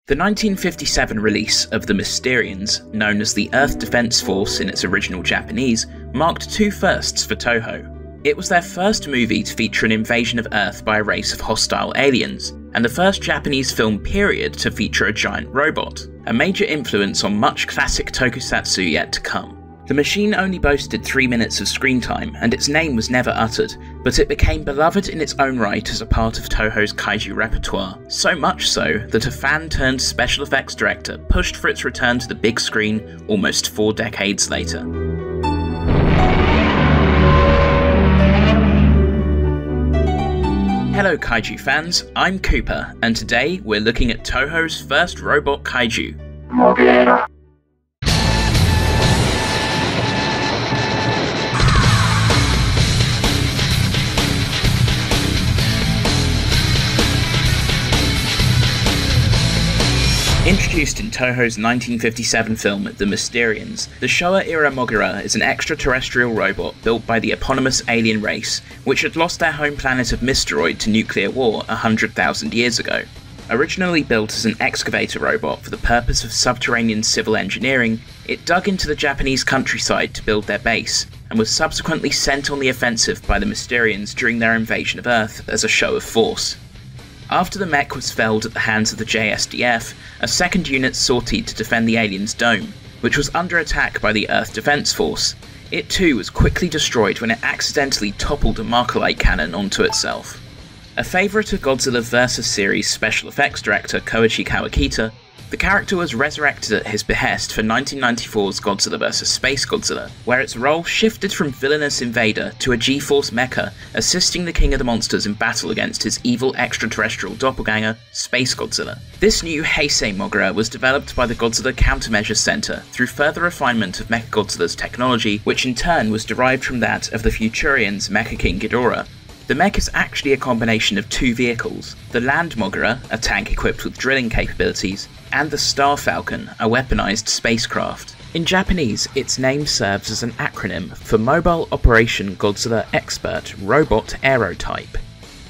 The 1957 release of The Mysterians, known as the Earth Defense Force in its original Japanese, marked two firsts for Toho. It was their first movie to feature an invasion of Earth by a race of hostile aliens, and the first Japanese film period to feature a giant robot, a major influence on much classic tokusatsu yet to come. The machine only boasted 3 minutes of screen time, and its name was never uttered, but it became beloved in its own right as a part of Toho's Kaiju repertoire, so much so that a fan-turned-special effects director pushed for its return to the big screen almost 4 decades later. Hello Kaiju fans, I'm Cooper, and today we're looking at Toho's first robot kaiju, Moguera. Introduced in Toho's 1957 film The Mysterians, the Showa-era Moguera is an extraterrestrial robot built by the eponymous alien race, which had lost their home planet of Mysteroid to nuclear war 100,000 years ago. Originally built as an excavator robot for the purpose of subterranean civil engineering, it dug into the Japanese countryside to build their base, and was subsequently sent on the offensive by the Mysterians during their invasion of Earth as a show of force. After the mech was felled at the hands of the JSDF, a second unit sortied to defend the alien's dome, which was under attack by the Earth Defense Force. It too was quickly destroyed when it accidentally toppled a Marker-Light cannon onto itself. A favourite of Godzilla vs. series special effects director Koichi Kawakita, the character was resurrected at his behest for 1994's Godzilla vs. Space Godzilla, where its role shifted from villainous invader to a G-Force mecha, assisting the King of the Monsters in battle against his evil extraterrestrial doppelganger, Space Godzilla. This new Heisei Moguera was developed by the Godzilla Countermeasures Center through further refinement of Mechagodzilla's technology, which in turn was derived from that of the Futurians' Mecha King Ghidorah. The mech is actually a combination of two vehicles, the Land Moguera, a tank equipped with drilling capabilities, and the Star Falcon, a weaponized spacecraft. In Japanese, its name serves as an acronym for Mobile Operation Godzilla Expert Robot Aero-type.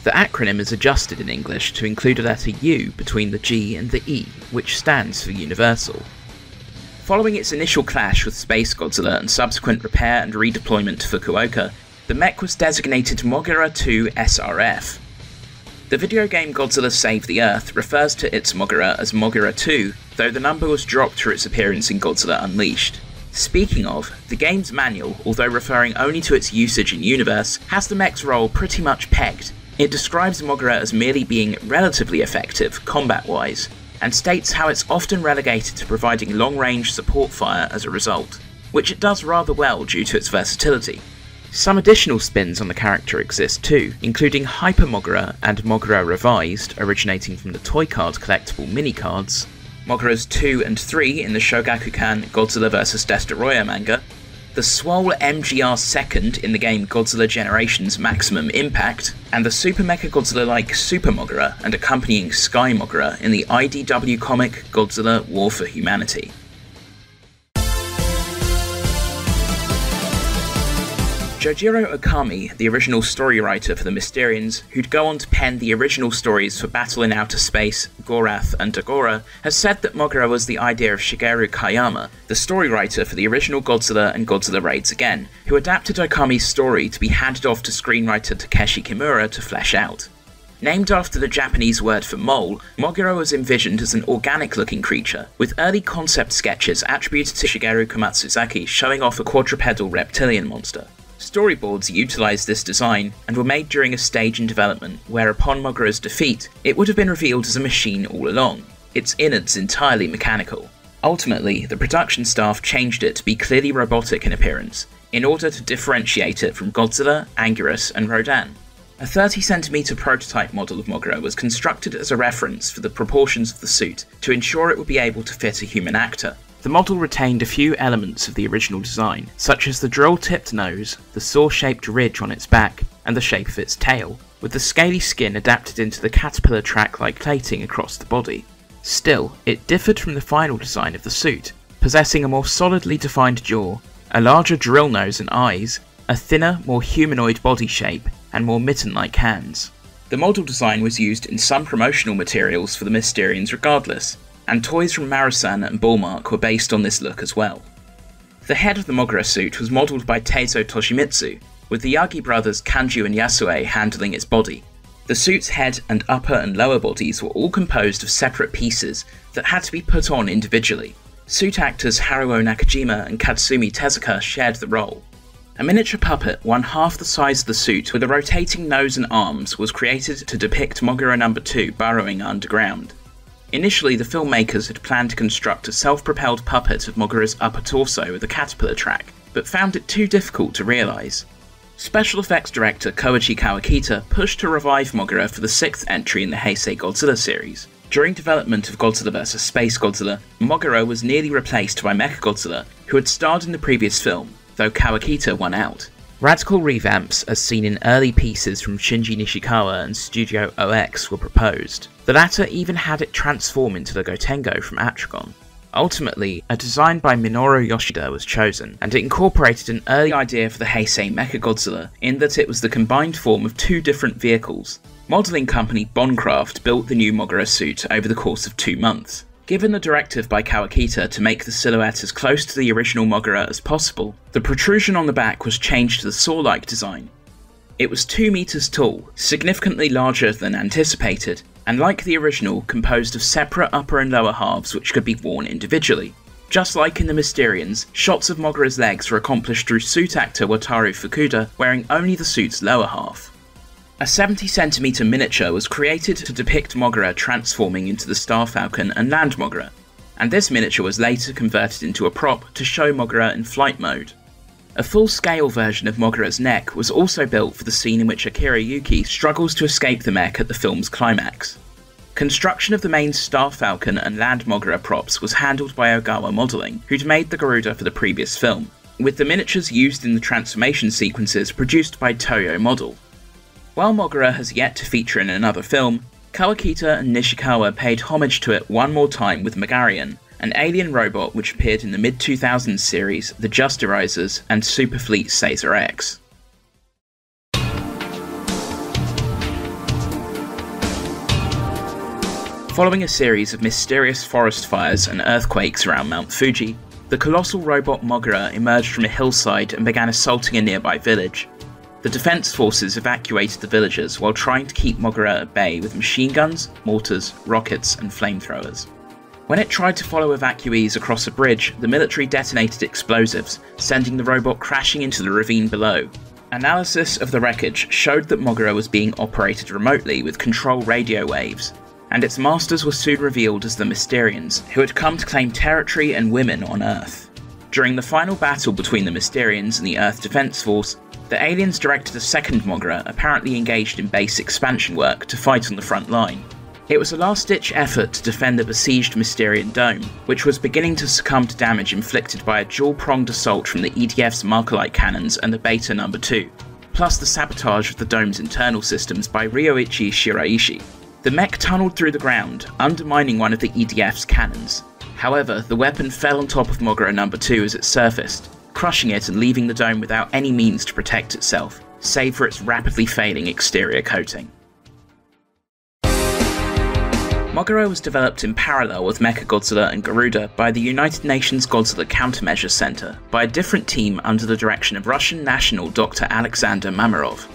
The acronym is adjusted in English to include a letter U between the G and the E, which stands for Universal. Following its initial clash with Space Godzilla and subsequent repair and redeployment to Fukuoka, the mech was designated Moguera 2 SRF. The video game Godzilla Save the Earth refers to its Moguera as Moguera 2, though the number was dropped for its appearance in Godzilla Unleashed. Speaking of, the game's manual, although referring only to its usage in universe, has the mech's role pretty much pegged. It describes Moguera as merely being relatively effective, combat-wise, and states how it's often relegated to providing long-range support fire as a result, which it does rather well due to its versatility. Some additional spins on the character exist too, including Hyper Moguera and Moguera Revised, originating from the toy card collectible mini-cards, Mogueras 2 and 3 in the Shogakukan Godzilla vs. Destoroyah manga, the Swole M.G.R. 2nd in the game Godzilla Generations Maximum Impact, and the Super Mechagodzilla-like Super Moguera and accompanying Sky Moguera in the IDW comic Godzilla War for Humanity. Jojiro Okami, the original story writer for The Mysterians, who'd go on to pen the original stories for Battle in Outer Space, Gorath and Dagora, has said that Moguera was the idea of Shigeru Kayama, the story writer for the original Godzilla and Godzilla Raids Again, who adapted Okami's story to be handed off to screenwriter Takeshi Kimura to flesh out. Named after the Japanese word for mole, Moguera was envisioned as an organic-looking creature, with early concept sketches attributed to Shigeru Komatsuzaki showing off a quadrupedal reptilian monster. Storyboards utilised this design, and were made during a stage in development where upon Moguera's defeat, it would have been revealed as a machine all along, its innards entirely mechanical. Ultimately, the production staff changed it to be clearly robotic in appearance, in order to differentiate it from Godzilla, Anguirus and Rodan. A 30cm prototype model of Moguera was constructed as a reference for the proportions of the suit to ensure it would be able to fit a human actor. The model retained a few elements of the original design, such as the drill-tipped nose, the saw-shaped ridge on its back, and the shape of its tail, with the scaly skin adapted into the caterpillar track-like plating across the body. Still, it differed from the final design of the suit, possessing a more solidly defined jaw, a larger drill nose and eyes, a thinner, more humanoid body shape, and more mitten-like hands. The model design was used in some promotional materials for the Mysterians regardless. and toys from Marusan and Bullmark were based on this look as well. The head of the Moguera suit was modelled by Teizo Toshimitsu, with the Yagi brothers Kanju and Yasue handling its body. The suit's head and upper and lower bodies were all composed of separate pieces that had to be put on individually. Suit actors Haruo Nakajima and Katsumi Tezuka shared the role. A miniature puppet, one half the size of the suit with a rotating nose and arms, was created to depict Moguera No. 2 burrowing underground. Initially, the filmmakers had planned to construct a self-propelled puppet of Moguera's upper torso with a caterpillar track, but found it too difficult to realise. Special effects director Koichi Kawakita pushed to revive Moguera for the 6th entry in the Heisei Godzilla series. During development of Godzilla vs. Space Godzilla, Moguera was nearly replaced by Mechagodzilla, who had starred in the previous film, though Kawakita won out. Radical revamps, as seen in early pieces from Shinji Nishikawa and Studio OX, were proposed. The latter even had it transform into the Gotengo from Atragon. Ultimately, a design by Minoru Yoshida was chosen, and it incorporated an early idea for the Heisei Mechagodzilla, in that it was the combined form of two different vehicles. Modelling company Boncraft built the new Moguera suit over the course of 2 months. Given the directive by Kawakita to make the silhouette as close to the original Moguera as possible, the protrusion on the back was changed to the saw-like design. It was 2 meters tall, significantly larger than anticipated, and like the original, composed of separate upper and lower halves which could be worn individually. Just like in the Mysterians, shots of Moguera's legs were accomplished through suit actor Wataru Fukuda wearing only the suit's lower half. A 70cm miniature was created to depict Moguera transforming into the Star Falcon and Land Moguera, and this miniature was later converted into a prop to show Moguera in flight mode. A full-scale version of Moguera's neck was also built for the scene in which Akira Yuki struggles to escape the mech at the film's climax. Construction of the main Star Falcon and Land Moguera props was handled by Ogawa Modelling, who'd made the Garuda for the previous film, with the miniatures used in the transformation sequences produced by Toyo Model. While Moguera has yet to feature in another film, Kawakita and Nishikawa paid homage to it one more time with Megarian, an alien robot which appeared in the mid-2000s series The Justerizers and Superfleet Caesar X. Following a series of mysterious forest fires and earthquakes around Mount Fuji, the colossal robot Moguera emerged from a hillside and began assaulting a nearby village. The defense forces evacuated the villagers while trying to keep Moguera at bay with machine guns, mortars, rockets, and flamethrowers. When it tried to follow evacuees across a bridge, the military detonated explosives, sending the robot crashing into the ravine below. Analysis of the wreckage showed that Moguera was being operated remotely with control radio waves, and its masters were soon revealed as the Mysterians, who had come to claim territory and women on Earth. During the final battle between the Mysterians and the Earth Defense Force, the aliens directed a second Moguera, apparently engaged in base expansion work, to fight on the front line. It was a last-ditch effort to defend the besieged Mysterian dome, which was beginning to succumb to damage inflicted by a dual-pronged assault from the EDF's Markalite cannons and the Beta No. 2, plus the sabotage of the dome's internal systems by Ryoichi Shiraishi. The mech tunneled through the ground, undermining one of the EDF's cannons. However, the weapon fell on top of Moguera No. 2 as it surfaced, crushing it and leaving the dome without any means to protect itself, save for its rapidly failing exterior coating. Moguera was developed in parallel with Mechagodzilla and Garuda by the United Nations Godzilla Countermeasures Center by a different team under the direction of Russian national Dr. Alexander Mamarov.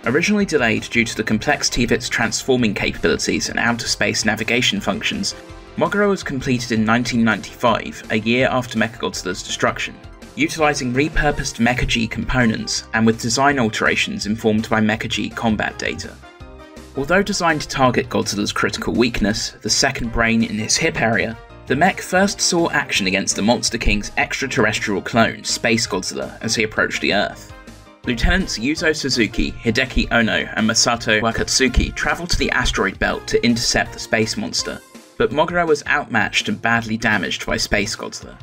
Originally delayed due to the complexity of its transforming capabilities and outer space navigation functions, Moguera was completed in 1995, a year after Mechagodzilla's destruction, utilising repurposed M.O.G.U.E.R.A components and with design alterations informed by M.O.G.U.E.R.A combat data. Although designed to target Godzilla's critical weakness, the second brain in his hip area, the mech first saw action against the Monster King's extraterrestrial clone, Space Godzilla, as he approached the Earth. Lieutenants Yuzo Suzuki, Hideki Ono, and Masato Wakatsuki travelled to the asteroid belt to intercept the space monster, but Moguera was outmatched and badly damaged by Space Godzilla.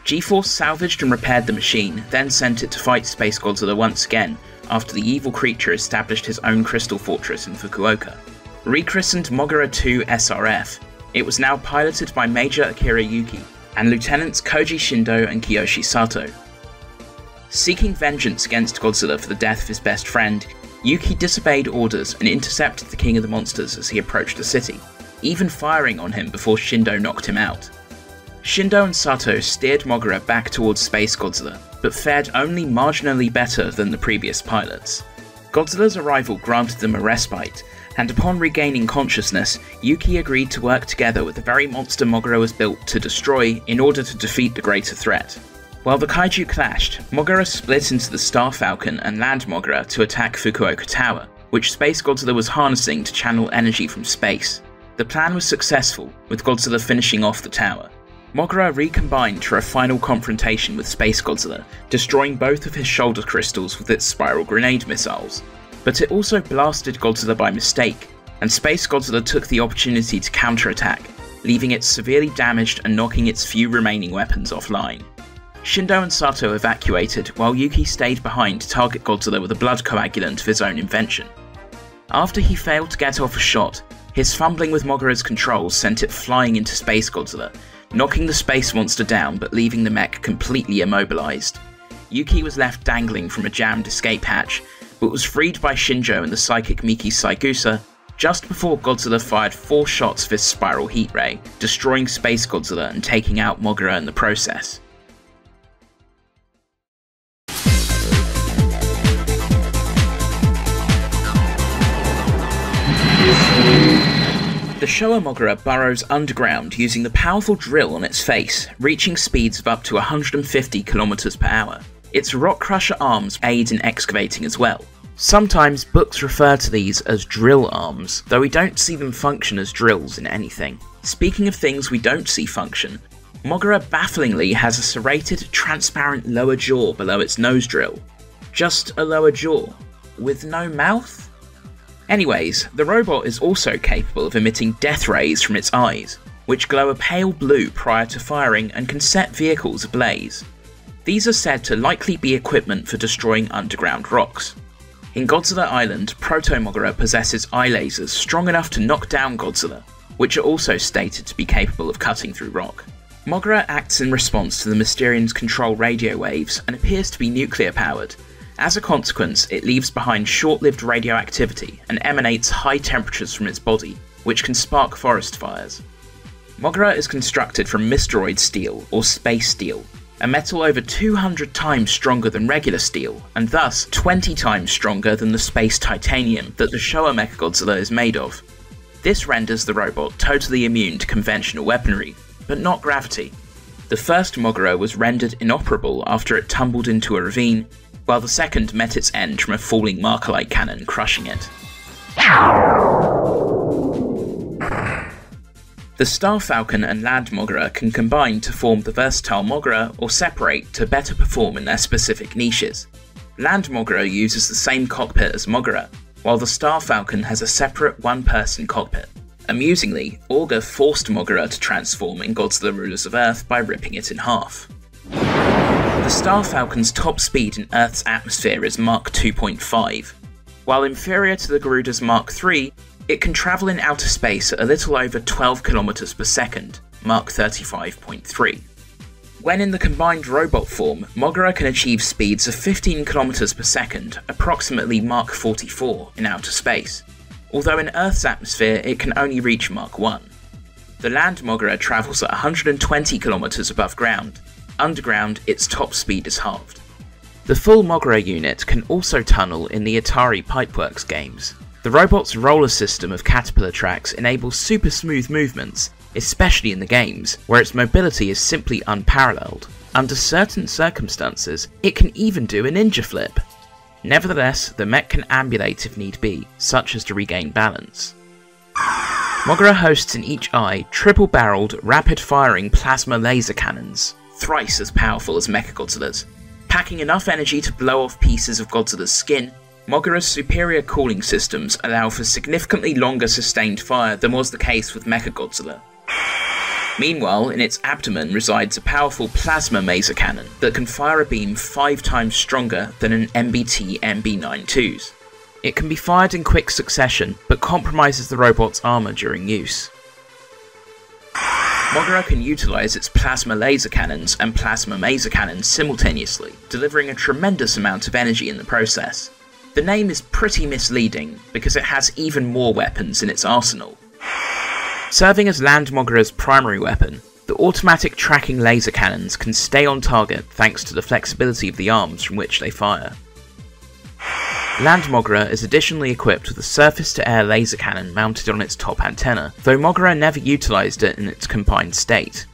G-Force salvaged and repaired the machine, then sent it to fight Space Godzilla once again, after the evil creature established his own crystal fortress in Fukuoka. Rechristened Moguera 2 SRF, it was now piloted by Major Akira Yuki, and Lieutenants Koji Shindo and Kiyoshi Sato. Seeking vengeance against Godzilla for the death of his best friend, Yuki disobeyed orders and intercepted the King of the Monsters as he approached the city. even firing on him before Shindo knocked him out. Shindo and Sato steered Moguera back towards Space Godzilla, but fared only marginally better than the previous pilots. Godzilla's arrival granted them a respite, and upon regaining consciousness, Yuki agreed to work together with the very monster Moguera was built to destroy in order to defeat the greater threat. While the Kaiju clashed, Moguera split into the Star Falcon and Land Moguera to attack Fukuoka Tower, which Space Godzilla was harnessing to channel energy from space. The plan was successful, with Godzilla finishing off the tower. Moguera recombined for a final confrontation with Space Godzilla, destroying both of his shoulder crystals with its spiral grenade missiles. But it also blasted Godzilla by mistake, and Space Godzilla took the opportunity to counterattack, leaving it severely damaged and knocking its few remaining weapons offline. Shindo and Sato evacuated, while Yuki stayed behind to target Godzilla with a blood coagulant of his own invention. After he failed to get off a shot, his fumbling with Moguera's controls sent it flying into Space Godzilla, knocking the space monster down but leaving the mech completely immobilized. Yuki was left dangling from a jammed escape hatch, but was freed by Shinjo and the psychic Miki Saigusa just before Godzilla fired 4 shots of his spiral heat ray, destroying Space Godzilla and taking out Moguera in the process. The Showa Moguera burrows underground using the powerful drill on its face, reaching speeds of up to 150 km per hour. Its rock crusher arms aid in excavating as well. Sometimes books refer to these as drill arms, though we don't see them function as drills in anything. Speaking of things we don't see function, Moguera bafflingly has a serrated, transparent lower jaw below its nose drill. Just a lower jaw, with no mouth? Anyways, the robot is also capable of emitting death rays from its eyes, which glow a pale blue prior to firing and can set vehicles ablaze. These are said to likely be equipment for destroying underground rocks. In Godzilla Island, Proto-Moguera possesses eye lasers strong enough to knock down Godzilla, which are also stated to be capable of cutting through rock. Moguera acts in response to the Mysterians' control radio waves and appears to be nuclear-powered. As a consequence, it leaves behind short-lived radioactivity and emanates high temperatures from its body, which can spark forest fires. Moguera is constructed from Mystoroid steel, or space steel, a metal over 200 times stronger than regular steel, and thus 20 times stronger than the space titanium that the Showa Mechagodzilla is made of. This renders the robot totally immune to conventional weaponry, but not gravity. The first Moguera was rendered inoperable after it tumbled into a ravine, while the second met its end from a falling Markalite cannon crushing it. The Star Falcon and Land Moguera can combine to form the versatile Moguera or separate to better perform in their specific niches. Land Moguera uses the same cockpit as Moguera, while the Star Falcon has a separate one-person cockpit. Amusingly, Auger forced Moguera to transform in Godzilla Rulers of Earth by ripping it in half. The Star Falcon's top speed in Earth's atmosphere is Mach 2.5. While inferior to the Garuda's Mach 3, it can travel in outer space at a little over 12 km per second, Mach 35.3. When in the combined robot form, Moguera can achieve speeds of 15 km per second, approximately Mach 44 in outer space, although in Earth's atmosphere it can only reach Mach 1. The Land Moguera travels at 120 km above ground. Underground, its top speed is halved. The full Moguera unit can also tunnel in the Atari Pipeworks games. The robot's roller system of caterpillar tracks enables super smooth movements, especially in the games, where its mobility is simply unparalleled. Under certain circumstances, it can even do a ninja flip. Nevertheless, the mech can ambulate if need be, such as to regain balance. Moguera hosts in each eye triple-barreled, rapid-firing plasma laser cannons, thrice as powerful as Mechagodzilla's. Packing enough energy to blow off pieces of Godzilla's skin, Moguera's superior cooling systems allow for significantly longer sustained fire than was the case with Mechagodzilla. Meanwhile, in its abdomen resides a powerful plasma maser cannon that can fire a beam 5 times stronger than an MBT MB92's. It can be fired in quick succession, but compromises the robot's armour during use. Moguera can utilise its plasma laser cannons and plasma maser cannons simultaneously, delivering a tremendous amount of energy in the process. The name is pretty misleading, because it has even more weapons in its arsenal. Serving as Land Moguera's primary weapon, the automatic tracking laser cannons can stay on target thanks to the flexibility of the arms from which they fire. Land Moguera is additionally equipped with a surface-to-air laser cannon mounted on its top antenna, though Moguera never utilised it in its combined state.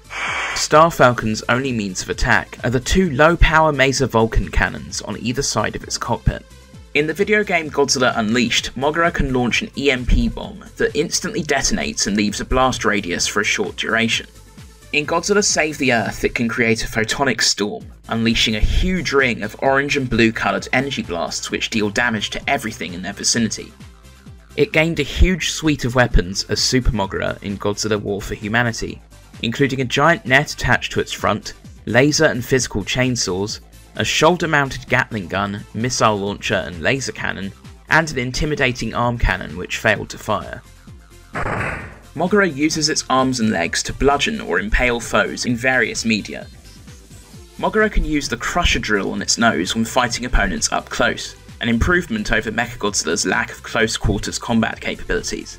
Star Falcon's only means of attack are the two low-power Maser Vulcan cannons on either side of its cockpit. In the video game Godzilla Unleashed, Moguera can launch an EMP bomb that instantly detonates and leaves a blast radius for a short duration. In Godzilla Save the Earth, it can create a photonic storm, unleashing a huge ring of orange and blue coloured energy blasts which deal damage to everything in their vicinity. It gained a huge suite of weapons as Super Moguera in Godzilla War for Humanity, including a giant net attached to its front, laser and physical chainsaws, a shoulder-mounted Gatling gun, missile launcher and laser cannon, and an intimidating arm cannon which failed to fire. Moguera uses its arms and legs to bludgeon or impale foes in various media. Moguera can use the Crusher drill on its nose when fighting opponents up close, an improvement over Mechagodzilla's lack of close-quarters combat capabilities.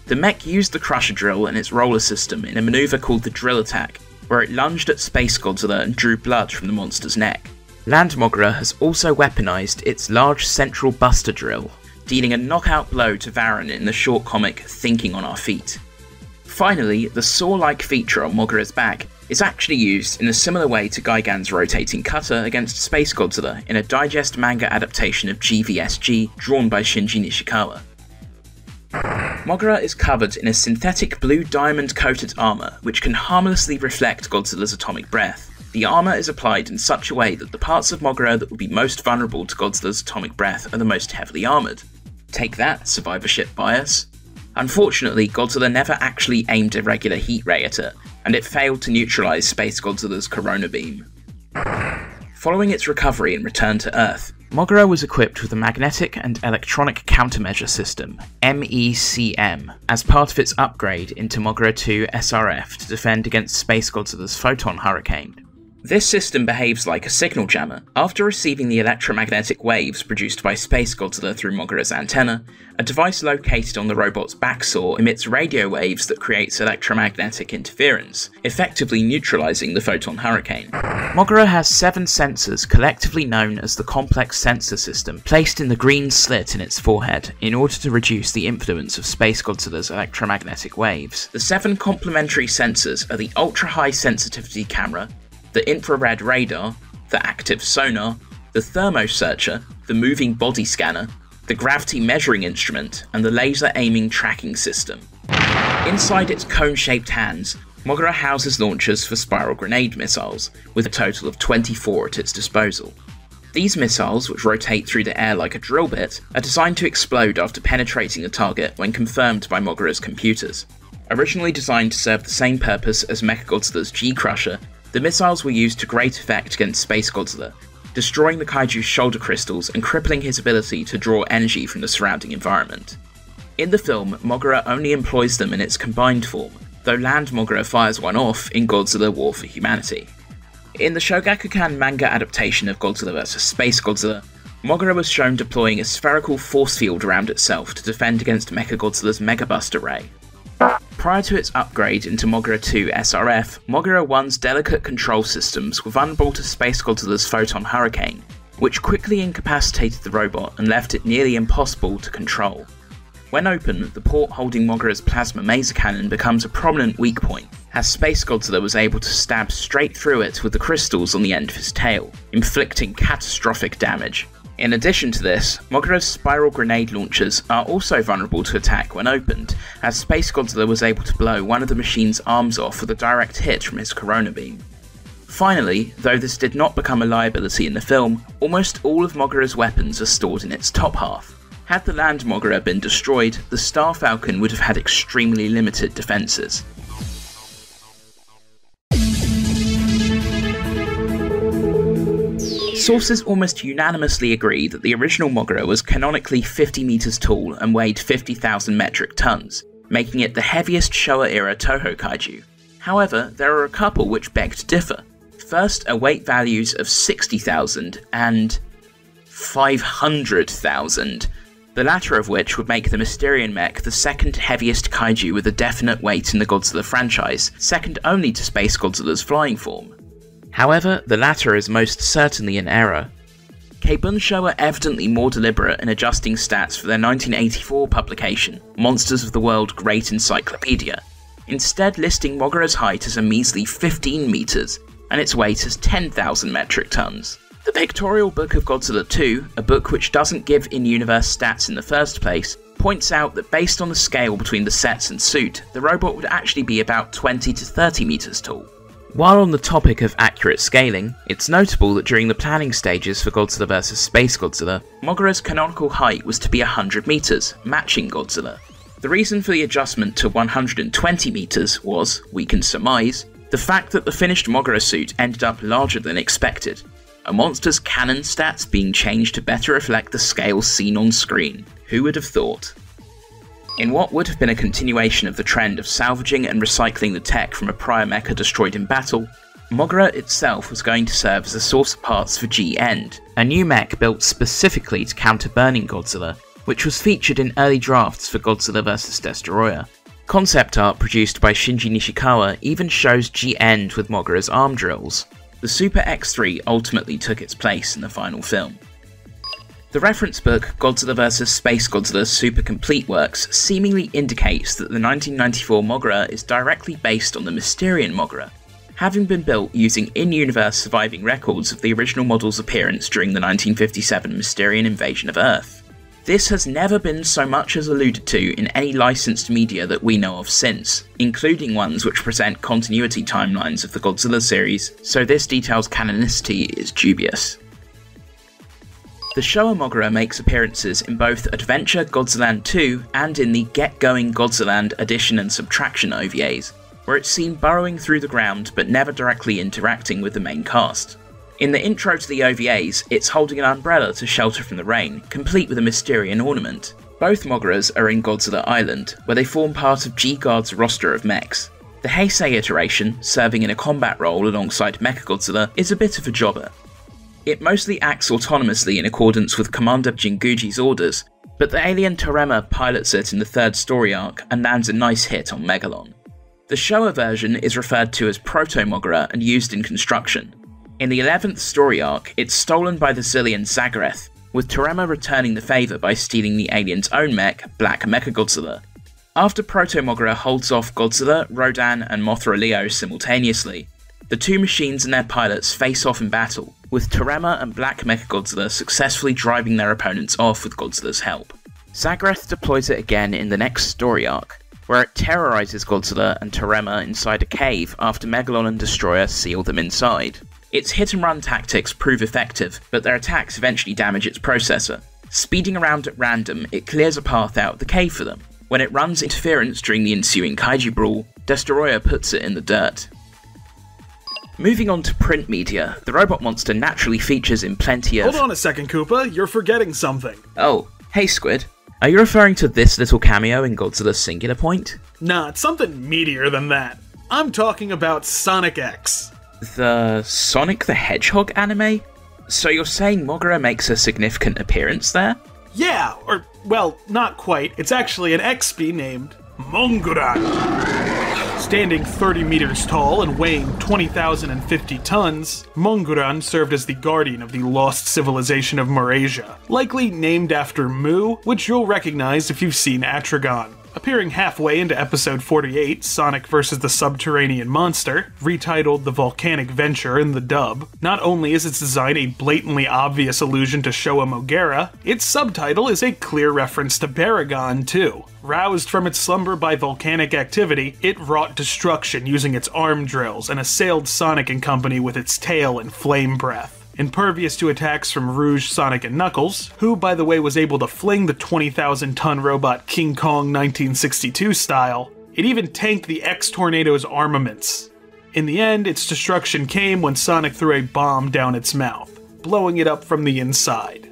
The mech used the Crusher drill and its roller system in a maneuver called the Drill Attack, where it lunged at Space Godzilla and drew blood from the monster's neck. Land Moguera has also weaponized its large central buster drill, dealing a knockout blow to Varan in the short comic Thinking on Our Feet. Finally, the saw-like feature on Moguera's back is actually used in a similar way to Gigan's rotating cutter against Space Godzilla in a digest manga adaptation of GVSG drawn by Shinji Nishikawa. Moguera is covered in a synthetic blue diamond-coated armour which can harmlessly reflect Godzilla's atomic breath. The armour is applied in such a way that the parts of Moguera that will be most vulnerable to Godzilla's atomic breath are the most heavily armoured. Take that, survivorship bias. Unfortunately, Godzilla never actually aimed a regular heat ray at it, and it failed to neutralise Space Godzilla's Corona Beam. Following its recovery and return to Earth, Moguera was equipped with a Magnetic and Electronic Countermeasure System, MECM, as part of its upgrade into Moguera-2 SRF to defend against Space Godzilla's photon hurricane. This system behaves like a signal jammer. After receiving the electromagnetic waves produced by Space Godzilla through Moguera's antenna, a device located on the robot's backsaw emits radio waves that creates electromagnetic interference, effectively neutralizing the photon hurricane. Moguera has 7 sensors, collectively known as the Complex Sensor System, placed in the green slit in its forehead in order to reduce the influence of Space Godzilla's electromagnetic waves. The 7 complementary sensors are the ultra-high sensitivity camera, the infrared radar, the active sonar, the thermosearcher, the moving body scanner, the gravity measuring instrument, and the laser aiming tracking system. Inside its cone-shaped hands, Moguera houses launchers for spiral grenade missiles, with a total of 24 at its disposal. These missiles, which rotate through the air like a drill bit, are designed to explode after penetrating the target when confirmed by Moguera's computers. Originally designed to serve the same purpose as Mechagodzilla's G-Crusher, the missiles were used to great effect against Space Godzilla, destroying the Kaiju's shoulder crystals and crippling his ability to draw energy from the surrounding environment. In the film, Moguera only employs them in its combined form, though Land Moguera fires one off in Godzilla War for Humanity. In the Shogakukan manga adaptation of Godzilla vs. Space Godzilla, Moguera was shown deploying a spherical force field around itself to defend against Mechagodzilla's Mega Buster Ray. Prior to its upgrade into Moguera-2 SRF, Moguera 1's delicate control systems were vulnerable to Space Godzilla's photon hurricane, which quickly incapacitated the robot and left it nearly impossible to control. When open, the port holding Moguera's plasma maser cannon becomes a prominent weak point, as Space Godzilla was able to stab straight through it with the crystals on the end of his tail, inflicting catastrophic damage. In addition to this, Moguera's spiral grenade launchers are also vulnerable to attack when opened, as Space Godzilla was able to blow one of the machine's arms off with a direct hit from his Corona Beam. Finally, though this did not become a liability in the film, almost all of Moguera's weapons are stored in its top half. Had the Land Moguera been destroyed, the Star Falcon would have had extremely limited defences. Sources almost unanimously agree that the original Moguera was canonically 50 meters tall and weighed 50,000 metric tons, making it the heaviest Showa-era Toho Kaiju. However, there are a couple which beg to differ. First are weight values of 60,000 and 500,000. the latter of which would make the Mysterian mech the second heaviest kaiju with a definite weight in the Godzilla franchise, second only to Space Godzilla's flying form. However, the latter is most certainly an error. Kaiju were evidently more deliberate in adjusting stats for their 1984 publication, Monsters of the World Great Encyclopedia, instead listing Moguera's height as a measly 15 meters and its weight as 10,000 metric tons. The Pictorial Book of Godzilla 2, a book which doesn't give in-universe stats in the first place, points out that based on the scale between the sets and suit, the robot would actually be about 20 to 30 meters tall. While on the topic of accurate scaling, it's notable that during the planning stages for Godzilla vs Space Godzilla, Moguera's canonical height was to be 100 meters, matching Godzilla. The reason for the adjustment to 120 meters was, we can surmise, the fact that the finished Moguera suit ended up larger than expected, a monster's canon stats being changed to better reflect the scale seen on screen. Who would have thought? In what would have been a continuation of the trend of salvaging and recycling the tech from a prior mecha destroyed in battle, Moguera itself was going to serve as a source of parts for G-End, a new mech built specifically to counter Burning Godzilla, which was featured in early drafts for Godzilla vs Destoroyah. Concept art produced by Shinji Nishikawa even shows G-End with Moguera's arm drills. The Super X3 ultimately took its place in the final film. The reference book Godzilla vs Space Godzilla Super Complete Works seemingly indicates that the 1994 Moguera is directly based on the Mysterian Moguera, having been built using in-universe surviving records of the original model's appearance during the 1957 Mysterian invasion of Earth. This has never been so much as alluded to in any licensed media that we know of since, including ones which present continuity timelines of the Godzilla series, so this detail's canonicity is dubious. The Showa Moguera makes appearances in both Adventure Godziland 2 and in the Get Going Godziland Addition and Subtraction OVAs, where it's seen burrowing through the ground but never directly interacting with the main cast. In the intro to the OVAs, it's holding an umbrella to shelter from the rain, complete with a Mysterian ornament. Both Mogueras are in Godzilla Island, where they form part of G-Guard's roster of mechs. The Heisei iteration, serving in a combat role alongside Mechagodzilla, is a bit of a jobber. It mostly acts autonomously in accordance with Commander Jinguji's orders, but the alien Torema pilots it in the third story arc and lands a nice hit on Megalon. The Showa version is referred to as Proto-Moguera and used in construction. In the 11th story arc, it's stolen by the Zillion Zagareth, with Torema returning the favour by stealing the alien's own mech, Black Mechagodzilla. After Proto-Moguera holds off Godzilla, Rodan and Mothra Leo simultaneously, the two machines and their pilots face off in battle, with Torema and Black Mechagodzilla successfully driving their opponents off with Godzilla's help. Zagareth deploys it again in the next story arc, where it terrorises Godzilla and Torema inside a cave after Megalon and Destroyer seal them inside. Its hit-and-run tactics prove effective, but their attacks eventually damage its processor. Speeding around at random, it clears a path out of the cave for them. When it runs interference during the ensuing kaiju brawl, Destoroyah puts it in the dirt. Moving on to print media, the robot monster naturally features in plenty of— Hold on a second, Koopa, you're forgetting something. Oh, hey Squid. Are you referring to this little cameo in Godzilla's Singular Point? Nah, it's something meatier than that. I'm talking about Sonic X. The Sonic the Hedgehog anime? So you're saying Moguera makes a significant appearance there? Yeah, or, well, not quite. It's actually an XP named Moguera. Standing 30 meters tall and weighing 20,050 tons, Moguera served as the guardian of the lost civilization of Moguera, likely named after Mu, which you'll recognize if you've seen Atragon. Appearing halfway into episode 48, Sonic vs. the Subterranean Monster, retitled The Volcanic Venture in the dub, not only is its design a blatantly obvious allusion to Showa Moguera, its subtitle is a clear reference to Baragon too. Roused from its slumber by volcanic activity, it wrought destruction using its arm drills and assailed Sonic and company with its tail and flame breath. Impervious to attacks from Rouge, Sonic, and Knuckles, who by the way was able to fling the 20,000-ton robot King Kong 1962 style, it even tanked the X-Tornado's armaments. In the end, its destruction came when Sonic threw a bomb down its mouth, blowing it up from the inside.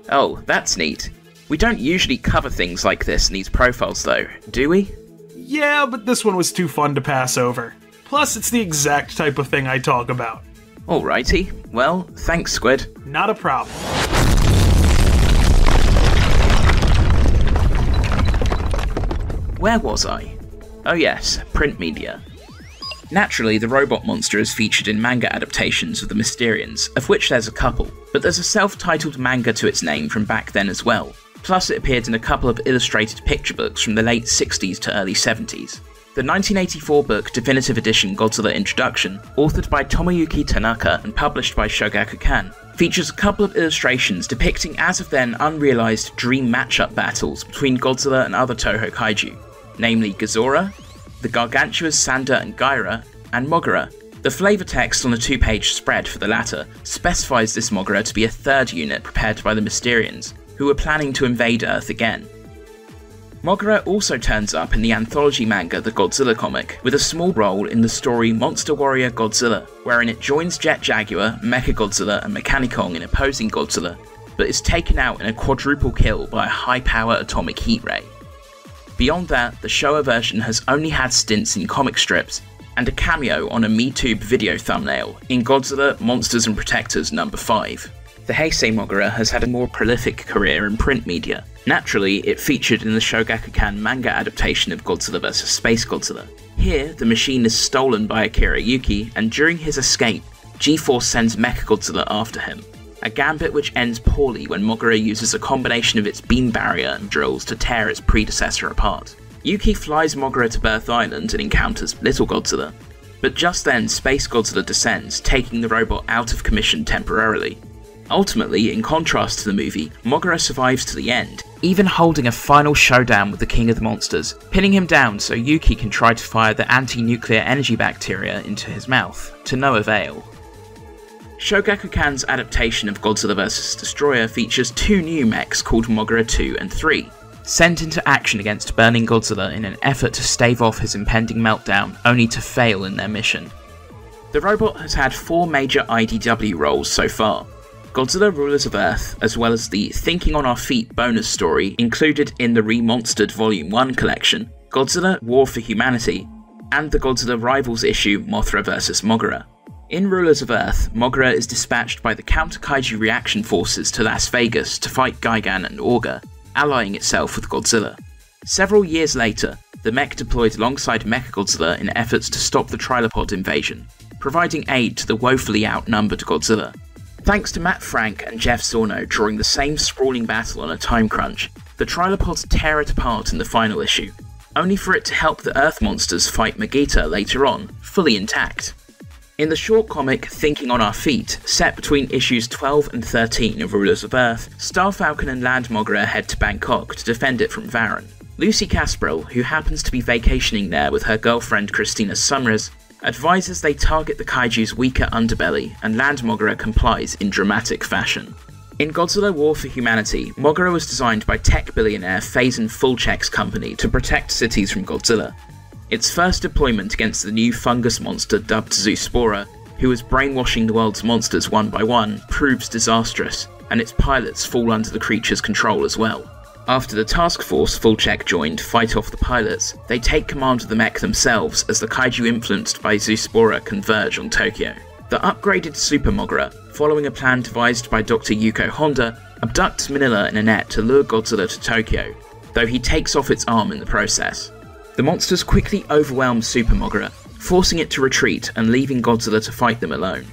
Oh, that's neat. We don't usually cover things like this in these profiles though, do we? Yeah, but this one was too fun to pass over. Plus, it's the exact type of thing I talk about. Alrighty, well, thanks Squid. Not a problem. Where was I? Oh yes, print media. Naturally, the robot monster is featured in manga adaptations of the Mysterians, of which there's a couple, but there's a self-titled manga to its name from back then as well. Plus it appeared in a couple of illustrated picture books from the late 60s to early 70s. The 1984 book Definitive Edition Godzilla Introduction, authored by Tomoyuki Tanaka and published by Shogakukan, features a couple of illustrations depicting as of then unrealised dream matchup battles between Godzilla and other Toho Kaiju, namely Godzilla, the gargantuous Sanda and Gyra, and Moguera. The flavour text on the 2-page spread for the latter specifies this Moguera to be a third unit prepared by the Mysterians, who were planning to invade Earth again. Moguera also turns up in the anthology manga The Godzilla comic, with a small role in the story Monster Warrior Godzilla, wherein it joins Jet Jaguar, Mechagodzilla and Mechanicon in opposing Godzilla, but is taken out in a quadruple kill by a high-power atomic heat ray. Beyond that, the Showa version has only had stints in comic strips, and a cameo on a MeTube video thumbnail in Godzilla Monsters and Protectors No. 5. The Heisei Moguera has had a more prolific career in print media. Naturally, it featured in the Shogakukan manga adaptation of Godzilla vs. Space Godzilla. Here, the machine is stolen by Akira Yuki, and during his escape, G-Force sends Mechagodzilla after him. A gambit which ends poorly when Moguera uses a combination of its beam barrier and drills to tear its predecessor apart. Yuki flies Moguera to Birth Island and encounters Little Godzilla. But just then, Space Godzilla descends, taking the robot out of commission temporarily. Ultimately, in contrast to the movie, Moguera survives to the end, even holding a final showdown with the King of the Monsters, pinning him down so Yuki can try to fire the anti-nuclear energy bacteria into his mouth, to no avail. Shogakukan's adaptation of Godzilla vs. Destroyer features 2 new mechs called Moguera 2 and 3, sent into action against burning Godzilla in an effort to stave off his impending meltdown, only to fail in their mission. The robot has had 4 major IDW roles so far: Godzilla Rulers of Earth, as well as the Thinking on Our Feet bonus story included in the Remonstered Volume 1 collection, Godzilla War for Humanity, and the Godzilla Rivals issue Mothra vs. Moguera. In Rulers of Earth, Moguera is dispatched by the counter-kaiju reaction forces to Las Vegas to fight Gigan and Augur, allying itself with Godzilla. Several years later, the mech deployed alongside Mechagodzilla in efforts to stop the Trilopod invasion, providing aid to the woefully outnumbered Godzilla. Thanks to Matt Frank and Jeff Zorno drawing the same sprawling battle on a time crunch, the Trilopods tear it apart in the final issue, only for it to help the Earth monsters fight Moguera later on, fully intact. In the short comic Thinking on Our Feet, set between issues 12 and 13 of Rulers of Earth, Starfalcon and Land Moguera head to Bangkok to defend it from Varan. Lucy Casperell, who happens to be vacationing there with her girlfriend Christina Sumrez, advises they target the kaiju's weaker underbelly, and Land Moguera complies in dramatic fashion. In Godzilla War for Humanity, Moguera was designed by tech billionaire Faison Fulchek's company to protect cities from Godzilla. Its first deployment against the new fungus monster dubbed Zoospora, who was brainwashing the world's monsters one by one, proves disastrous, and its pilots fall under the creature's control as well. After the task force Fulchek joined fight off the pilots, they take command of the mech themselves as the kaiju influenced by Zoospora converge on Tokyo. The upgraded Super Moguera, following a plan devised by Dr. Yuko Honda, abducts Manila in a net to lure Godzilla to Tokyo, though he takes off its arm in the process. The monsters quickly overwhelm Super Moguera, forcing it to retreat and leaving Godzilla to fight them alone.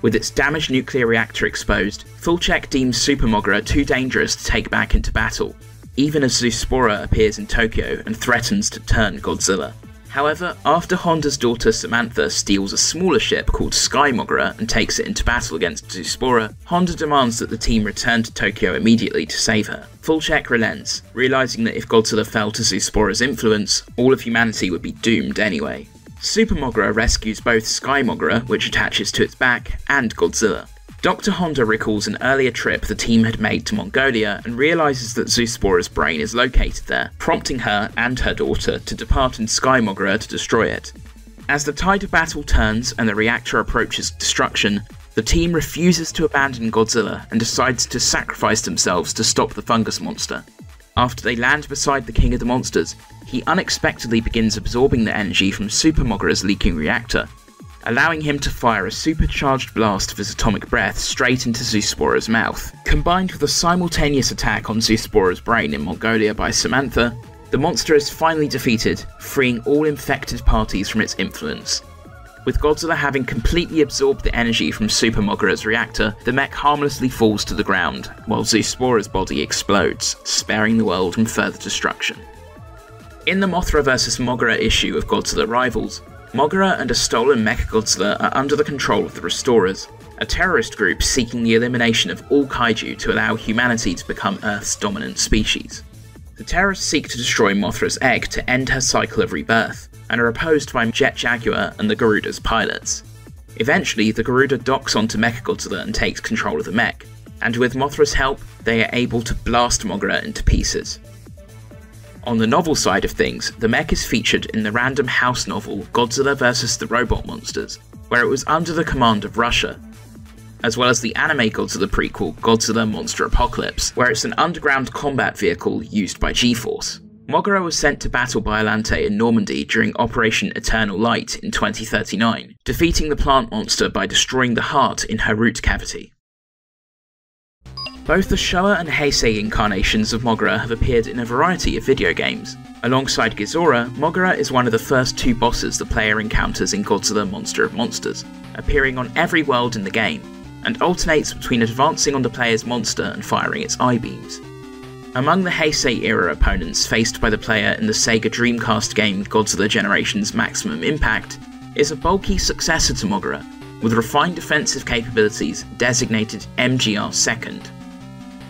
With its damaged nuclear reactor exposed, Fulchek deems Super Moguera too dangerous to take back into battle, even as Zoospora appears in Tokyo and threatens to turn Godzilla. However, after Honda's daughter Samantha steals a smaller ship called Sky Moguera and takes it into battle against Zoospora, Honda demands that the team return to Tokyo immediately to save her. Fulchek relents, realising that if Godzilla fell to Zoospora's influence, all of humanity would be doomed anyway. Super Moguera rescues both Sky Moguera, which attaches to its back, and Godzilla. Dr. Honda recalls an earlier trip the team had made to Mongolia and realises that Zoospora's brain is located there, prompting her and her daughter to depart in Sky Moguera to destroy it. As the tide of battle turns and the reactor approaches destruction, the team refuses to abandon Godzilla and decides to sacrifice themselves to stop the fungus monster. After they land beside the King of the Monsters, he unexpectedly begins absorbing the energy from Super Moguera's leaking reactor, allowing him to fire a supercharged blast of his atomic breath straight into Zoospora's mouth. Combined with a simultaneous attack on Zoospora's brain in Mongolia by Samantha, The monster is finally defeated, freeing all infected parties from its influence. With Godzilla having completely absorbed the energy from Super Moguera's reactor, the mech harmlessly falls to the ground, while Zoospora's body explodes, sparing the world from further destruction. In the Mothra vs. Moguera issue of Godzilla Rivals, Moguera and a stolen Mechagodzilla are under the control of the Restorers, a terrorist group seeking the elimination of all kaiju to allow humanity to become Earth's dominant species. The terrorists seek to destroy Mothra's egg to end her cycle of rebirth, and are opposed by Jet Jaguar and the Garuda's pilots. Eventually, the Garuda docks onto Mechagodzilla and takes control of the mech, and with Mothra's help, they are able to blast Moguera into pieces. On the novel side of things, the mech is featured in the Random House novel Godzilla vs. the Robot Monsters, where it was under the command of Russia, as well as the anime Godzilla prequel Godzilla Monster Apocalypse, where it's an underground combat vehicle used by G-Force. Moguera was sent to battle Biollante in Normandy during Operation Eternal Light in 2039, defeating the plant monster by destroying the heart in her root cavity. Both the Showa and Heisei incarnations of Moguera have appeared in a variety of video games. Alongside Ghidorah, Moguera is one of the first two bosses the player encounters in Godzilla Monster of Monsters, appearing on every world in the game, and alternates between advancing on the player's monster and firing its eye-beams. Among the Heisei-era opponents faced by the player in the Sega Dreamcast game Godzilla Generations Maximum Impact is a bulky successor to Moguera, with refined defensive capabilities designated M.O.G.U.E.R.A.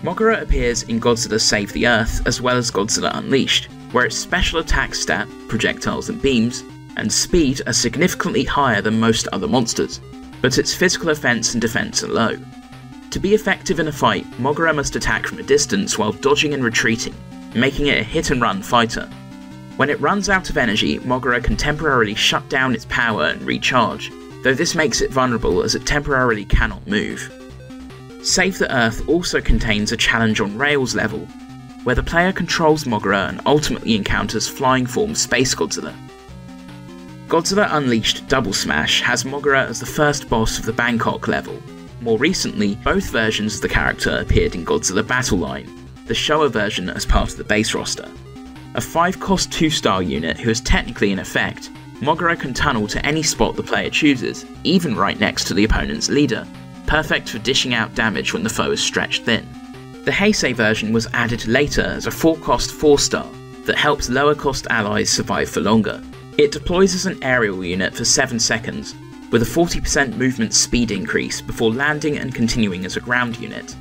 Moguera appears in Godzilla Save the Earth as well as Godzilla Unleashed, where its special attack stat, projectiles and beams, and speed are significantly higher than most other monsters, but its physical offense and defense are low. To be effective in a fight, Moguera must attack from a distance while dodging and retreating, making it a hit-and-run fighter. When it runs out of energy, Moguera can temporarily shut down its power and recharge, though this makes it vulnerable as it temporarily cannot move. Save the Earth also contains a challenge on rails level, where the player controls Moguera and ultimately encounters flying form Space Godzilla. Godzilla Unleashed Double Smash has Moguera as the first boss of the Bangkok level. More recently, both versions of the character appeared in Godzilla Battle Line, the Showa version as part of the base roster. A 5-cost 2-star unit who is technically in effect, Moguera can tunnel to any spot the player chooses, even right next to the opponent's leader, perfect for dishing out damage when the foe is stretched thin. The Heisei version was added later as a 4-cost 4-star that helps lower-cost allies survive for longer. It deploys as an aerial unit for 7 seconds, with a 40% movement speed increase before landing and continuing as a ground unit.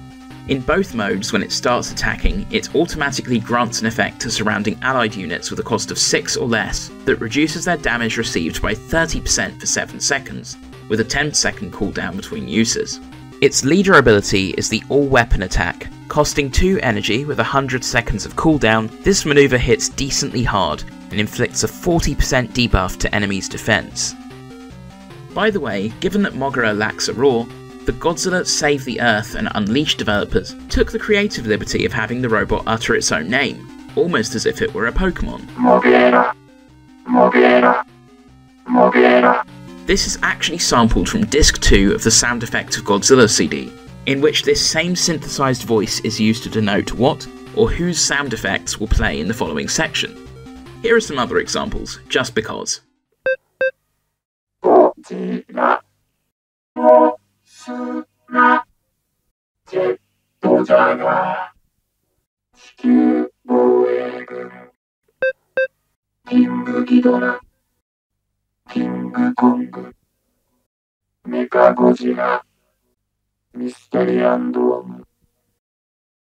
In both modes, when it starts attacking, it automatically grants an effect to surrounding allied units with a cost of 6 or less that reduces their damage received by 30% for 7 seconds, with a 10-second cooldown between uses. Its leader ability is the all-weapon attack. Costing 2 energy with 100 seconds of cooldown, this maneuver hits decently hard and inflicts a 40% debuff to enemies' defense. By the way, given that Moguera lacks a roar, the Godzilla Save the Earth and Unleashed developers took the creative liberty of having the robot utter its own name, almost as if it were a Pokemon. Moguera. Moguera. Moguera. This is actually sampled from Disc 2 of the Sound Effects of Godzilla CD, in which this same synthesized voice is used to denote what or whose sound effects will play in the following section. Here are some other examples, just because. Godzilla. Godzilla. Godzilla. M.O.G.U.E.R.A. King Ghidorah. King Kong. Mechagodzilla. Mystery and Dome.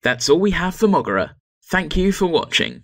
That's all we have for Moguera. Thank you for watching.